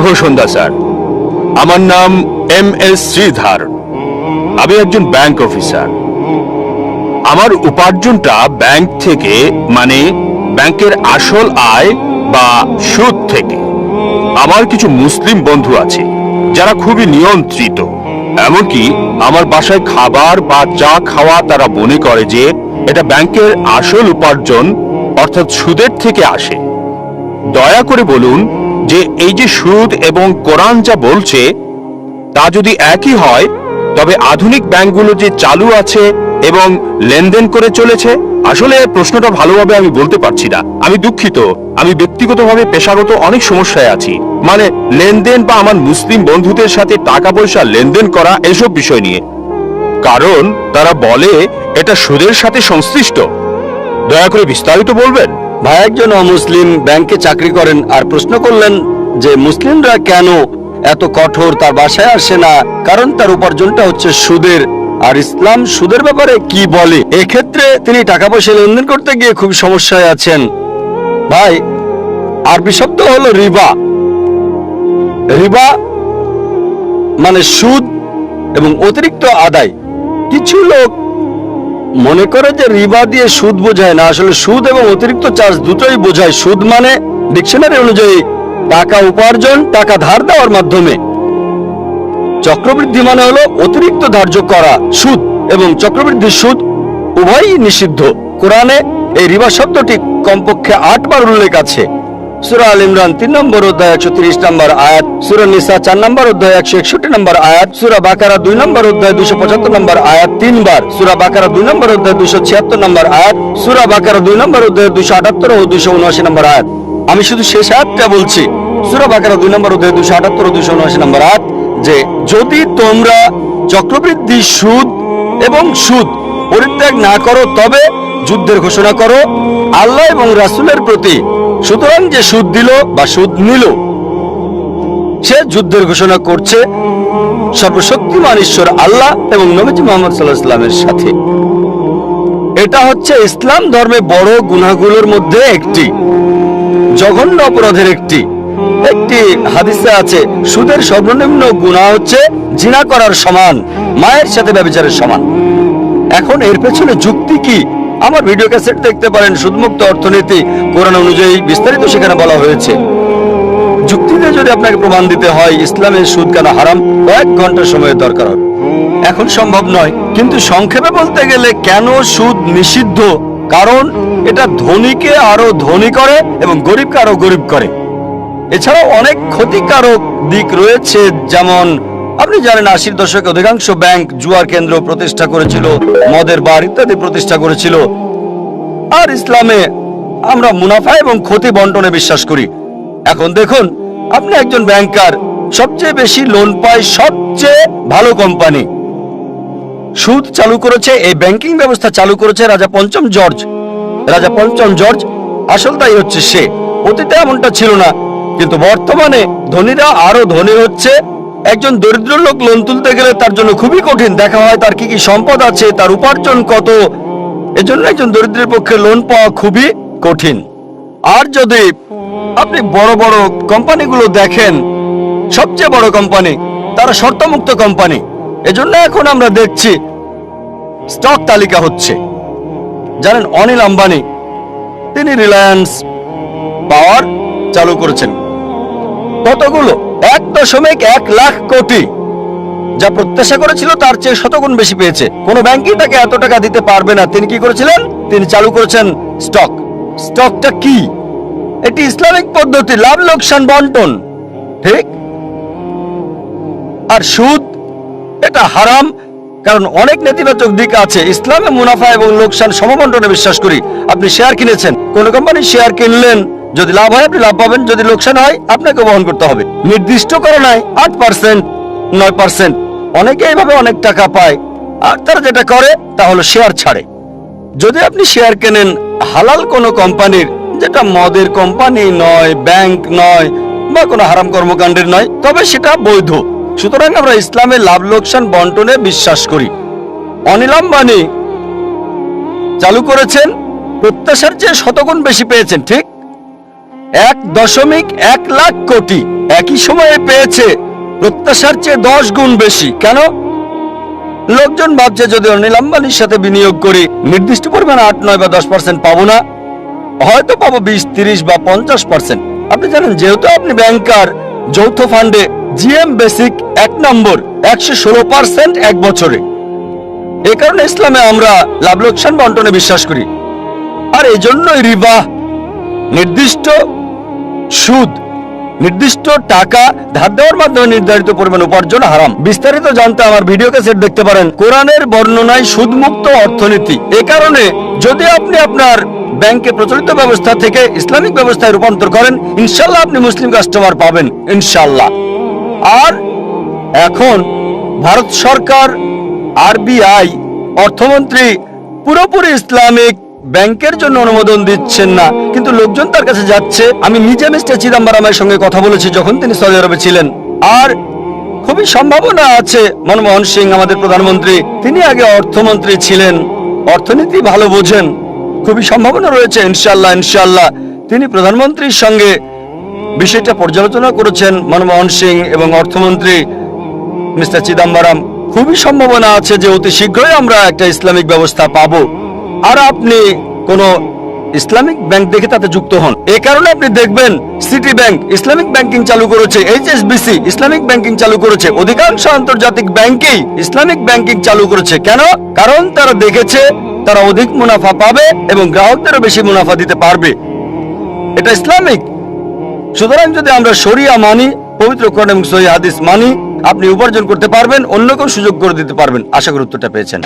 শুভ সন্ধ্যা sir. আমার নাম MS Sridhar. আমি একজন ব্যাংক অফিসার। আমার উপার্জনটা ব্যাংক থেকে, মানে ব্যাংকের আসল আয় বা সুদ থেকে। আমার কিছু মুসলিম বন্ধু আছে যারা খুবই নিয়ন্ত্রিত। এমনকি আমার বাসায় খাবার বা চা খাওয়া তারা মনে করে যে এটা ব্যাংকের আসল উপার্জন, অর্থাৎ সুদের থেকে আসে। দয়া করে বলুন যে এই যে সুদ এবং কোরআন যা বলছে তা যদি একই হয়, তবে আধুনিক ব্যাংকগুলো যে চালু আছে এবং লেনদেন করে চলেছে, আসলে প্রশ্নটা ভালোভাবে আমি বলতে পারছি না। আমি দুঃখিত। আমি ব্যক্তিগতভাবে পেশাগত অনেক সমস্যায় আছি, মানে লেনদেন বা আমার মুসলিম বন্ধুদের সাথে টাকা পয়সা লেনদেন করা এসব বিষয় নিয়ে। কারণ তারা বলে এটা সুদের সাথে সংশ্লিষ্ট। দয়া করে বিস্তারিত বলবেন। ভাই একজন অমুসলিম ব্যাংকে চাকরি করেন আর প্রশ্ন করলেন যে মুসলিমরা কেন এত কঠোর, তার বাসায় আসে না, কারণ তার উপার্জনটা হচ্ছে সুদের। আর ইসলাম সুদের ব্যাপারে কি বলে? এক্ষেত্রে তিনি টাকা পয়সা লেনদেন করতে গিয়ে খুব সমস্যায় আছেন। ভাই, আরবি শব্দ হলো রিবা। রিবা মানে সুদ এবং অতিরিক্ত আদায়। কিছু লোক মনে করে যে রিবা দিয়ে সুদ বোঝায় না, আসলে সুদ এবং অতিরিক্ত চার্জ দুটোই বোঝায়। সুদ মানে ডিকশনারি অনুযায়ী টাকা উপার্জন, টাকা ধার দেওয়ার মাধ্যমে। চক্রবৃদ্ধি মানে হলো অতিরিক্ত ধার্য করা সুদ, এবং চক্রবৃদ্ধি সুদ উভয়ই নিষিদ্ধ। কোরআনে এই রিবা শব্দটি কমপক্ষে 8 বার উল্লেখ আছে। সূরা আল ইমরান 3 নম্বর অধ্যায় 130 নম্বর আয়াত, সূরা নিসা 4 নম্বর অধ্যায় 161 নম্বর আয়াত, সূরা বাকারা 2 নম্বর অধ্যায় 275 নম্বর আয়াত 3 বার, সূরা বাকারা 2 নম্বর অধ্যায় 276 নম্বর আয়াত, সূরা বাকারা 2 নম্বর অধ্যায় 278 ও 279 নম্বর আয়াত। আমি শুধু শেষ আয়াতটা বলছি, সূরা বাকারা 2 নম্বর অধ্যায় 278 ও 279 নম্বর আয়াত, যে যদি তোমরা চক্রবৃদ্ধি সুদ এবং সুদ পরিত্যাগ না করো তবে যুদ্ধের ঘোষণা করো আল্লাহ এবং রাসূলের প্রতি। সুতরাং যে সুদ দিল বা সুদ নিল সে যুদ্ধের ঘোষণা করছে সর্বশক্তিমান ঈশ্বর আল্লাহ এবং নবীজি মুহাম্মদ সাল্লাল্লাহু আলাইহি ওয়াসাল্লামের সাথে। এটা হচ্ছে ইসলাম ধর্মে বড় গুনাহগুলোর মধ্যে একটি, জঘন্য অপরাধের একটি। একটি হাদিসে আছে সুদের সর্বনিম্ন গুনাহ হচ্ছে জিনা করার সমান, মায়ের সাথে ব্যভিচারের সমান। এখন এর পেছনে যুক্তি কি? আমার ভিডিও ক্যাসেট দেখতে পারেন, সুদমুক্ত অর্থনীতি, কোরআন অনুযায়ী বিস্তারিত সেখানে বলা হয়েছে। যুক্তিতে যদি আপনাকে প্রমাণ দিতে হয় ইসলামের সুদ কেন হারাম, কয়েক ঘন্টা সময়ের দরকার হবে। এখন সম্ভব নয়, কিন্তু সংক্ষেপে বলতে গেলে কেন সুদ নিষিদ্ধ? কারণ এটা ধনীকে আরো ধনী করে এবং গরিবকে আরো গরিব করে। এছাড়াও অনেক ক্ষতিকারক দিক রয়েছে, যেমন আপনি জানেন 80-র দশকে অধিকাংশ ব্যাংক জুয়ার কেন্দ্র প্রতিষ্ঠা করেছিল, মদের বার ইত্যাদি প্রতিষ্ঠা করেছিল। আর ইসলামে আমরা মুনাফা এবং ক্ষতি বন্টনে বিশ্বাস করি। এখন দেখুন, আপনি একজন ব্যাংকার, সবচেয়ে বেশি লোন পায় সবচেয়ে ভালো কোম্পানি। সুদ চালু করেছে, এই ব্যাংকিং ব্যবস্থা চালু করেছে রাজা পঞ্চম জর্জ। রাজা পঞ্চম জর্জ আসল তাই হচ্ছে সে। অতীতে এমনটা ছিল না, কিন্তু বর্তমানে ধনীরা আরো ধনী হচ্ছে। একজন দরিদ্র লোক লোন তুলতে গেলে তার জন্য খুবই কঠিন। দেখা হয় তার কি কি সম্পদ আছে, তার উপার্জন কত। এজন্য একজন দরিদ্রের পক্ষে লোন পাওয়া খুবই কঠিন। আর যদি আপনি বড় বড় কোম্পানিগুলো দেখেন, সবচেয়ে বড় কোম্পানি তারা শর্তমুক্ত কোম্পানি। এজন্য এখন আমরা দেখছি স্টক তালিকা হচ্ছে। জানেন অনিল আম্বানি, তিনি রিলায়েন্স পাওয়ার চালু করেছেন। কতগুলো? 1.1 লাখ কোটি। যা প্রত্যাশা করেছিল তার চেয়ে শতগুণ বেশি পেয়েছে। কোন ব্যাংকই তাকে এত টাকা দিতে পারবে না। তিনি কি করেছিলেন? তিনি চালু করেছেন স্টক। স্টকটা কি? এটি ইসলামিক পদ্ধতি, লাভ লোকসান বন্টন, ঠিক? আর সুদ এটা হারাম, কারণ অনেক নেতিবাচক দিক আছে। ইসলামে মুনাফা এবং লোকসান সমবন্টনে বিশ্বাস করি। আপনি শেয়ার কিনেছেন, কোন কোম্পানির শেয়ার কিনলেন, যদি লাভ হয় আপনি লাভ পাবেন, যদি লোকসান হয় আপনাকে বহন করতে হবে। নির্দিষ্ট করা নাই 8%, 9%। অনেকে এইভাবে অনেক টাকা পায়। আর তারা যেটা করে তা হলো শেয়ার ছাড়ে। যদি আপনি শেয়ার কেনেন হালাল কোনো কোম্পানির, যেটা মদের কোম্পানি নয়, ব্যাংক নয়, বা কোনো হারাম কর্মকাণ্ডের নয়, তবে সেটা বৈধ। সুতরাং আমরা ইসলামে লাভ লোকসান বন্টনে বিশ্বাস করি। অনিল আম্বানি চালু করেছেন, প্রত্যাশার চেয়ে শতগুণ বেশি পেয়েছেন, ঠিক? 1.1 লাখ কোটি একই সময়ে পেয়েছে প্রত্যাশার চেয়ে 10 গুণ বেশি। কেন? লোকজন ভাবছে যদি অনিল আম্বানির সাথে বিনিয়োগ করি নির্দিষ্ট পরিমাণ 8, 9 বা 10% পাবো না, হয়তো পাবো 20, 30 বা 50%। আপনি জানেন যেহেতু আপনি ব্যাংকার, যৌথ ফান্ডে জিএম বেসিক 1 নম্বর 116% এক বছরে। এ কারণে ইসলামে আমরা লাভ লোকসান বন্টনে বিশ্বাস করি। আর এই জন্যই রিবা, নির্দিষ্ট সুদ, নির্দিষ্ট টাকা ধার দেওয়ার মাধ্যমে নির্ধারিত পরিমাণ উপার্জন হারাম। বিস্তারিত জানতে আমার ভিডিও ক্যাসেট দেখতে পারেন। কোরআনের বর্ণনায় সুদমুক্ত অর্থনীতি। এ কারণে যদি আপনি আপনার ব্যাংকে প্রচলিত ব্যবস্থা থেকে ইসলামিক ব্যবস্থায় রূপান্তর করেন, ইনশাল্লাহ আপনি মুসলিম কাস্টমার পাবেন, ইনশাল্লাহ। আর এখন ভারত সরকার, আরবিআই, অর্থমন্ত্রী পুরোপুরি ইসলামিক ব্যাংকের জন্য অনুমোদন দিচ্ছেন না, কিন্তু লোকজন তার কাছে যাচ্ছে। আমি নিজে মিস্টার চিদম্বরমের সঙ্গে কথা বলেছি যখন তিনি সৌদি আরবে ছিলেন। আর খুবই সম্ভাবনা আছে মনমোহন সিং আমাদের প্রধানমন্ত্রী, তিনি আগে অর্থমন্ত্রী ছিলেন, অর্থনীতি ভালো বোঝেন, খুবই সম্ভাবনা রয়েছে ইনশাল্লাহ ইনশাল্লাহ তিনি প্রধানমন্ত্রীর সঙ্গে বিষয়টা পর্যালোচনা করেছেন। মনমোহন সিং এবং অর্থমন্ত্রী মিস্টার চিদম্বরম, খুবই সম্ভাবনা আছে যে অতি শীঘ্রই আমরা একটা ইসলামিক ব্যবস্থা পাবো। আর আপনি কোন ইসলামিক ব্যাংক দেখে তাতে যুক্ত হন। এই কারণে আপনি দেখবেন সিটি ব্যাংক ইসলামিক ব্যাংকিং চালু করেছে, এইচএসবিসি ইসলামিক ব্যাংকিং চালু করেছে, অধিকাংশ আন্তর্জাতিক ব্যাংকই ইসলামিক ব্যাংকিং চালু করেছে। কেন? কারণ তারা দেখেছে তারা অধিক মুনাফা পাবে এবং গ্রাহকদেরও বেশি মুনাফা দিতে পারবে। এটা ইসলামিক। সুতরাং যদি আমরা শরিয়া মানি, পবিত্র কোরআন এবং সহিহ হাদিস মানি, আপনি উপার্জন করতে পারবেন, অন্য কেউ সুযোগ করে দিতে পারবেন। আশা করি উত্তরটা পেয়েছেন।